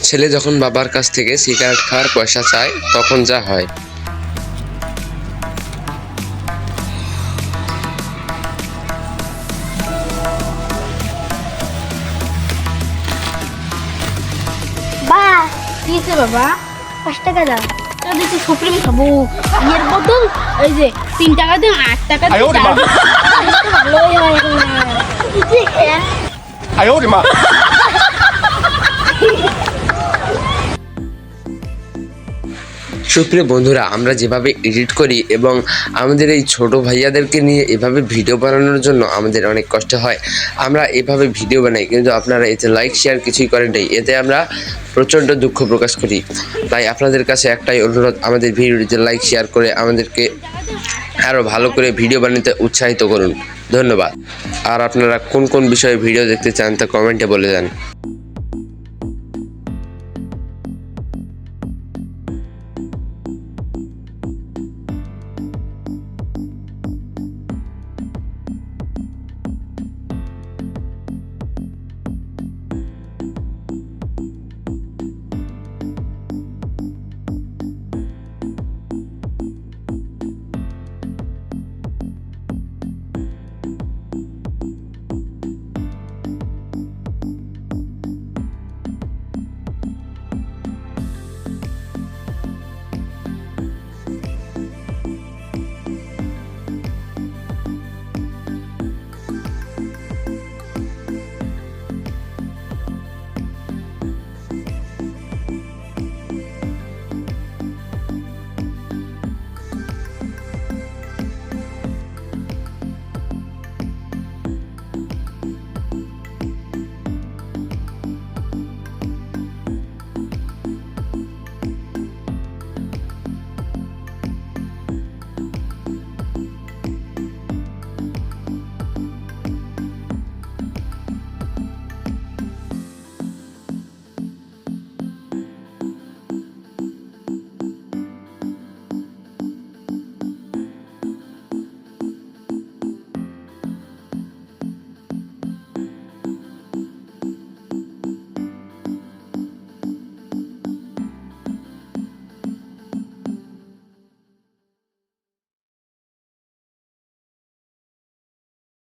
ছেলে যখন বাবার কাছ থেকে সিগারেট খাওয়ার পয়সা চায় তখন যা হয়। বা দিয়েছে বাবা 5 টাকা দাও। দিচ্ছি সুপ্রিম খাবো এর বদল এই যে 3 টাকা দিয়ে 8 টাকা দিয়ে ভালোই হয় এখন। দিচ্ছি খেয়ে। 哎呦我的妈！ সুপ্রিয় বন্ধুরা, আমরা যেভাবে এডিট করি এবং আমাদের এই ছোট ভাইয়াদেরকে নিয়ে এভাবে ভিডিও বানানোর জন্য আমাদের অনেক কষ্ট হয়। আমরা এভাবে ভিডিও বানাই কিন্তু আপনারা এতে লাইক শেয়ার কিছুই করেন নাই, এতে আমরা প্রচণ্ড দুঃখ প্রকাশ করি। তাই আপনাদের কাছে একটাই অনুরোধ, আমাদের ভিডিওটিতে লাইক শেয়ার করে আমাদেরকে আরও ভালো করে ভিডিও বানাতে উৎসাহিত করুন। ধন্যবাদ। আর আপনারা কোন কোন বিষয়ে ভিডিও দেখতে চান তা কমেন্টে বলে যান।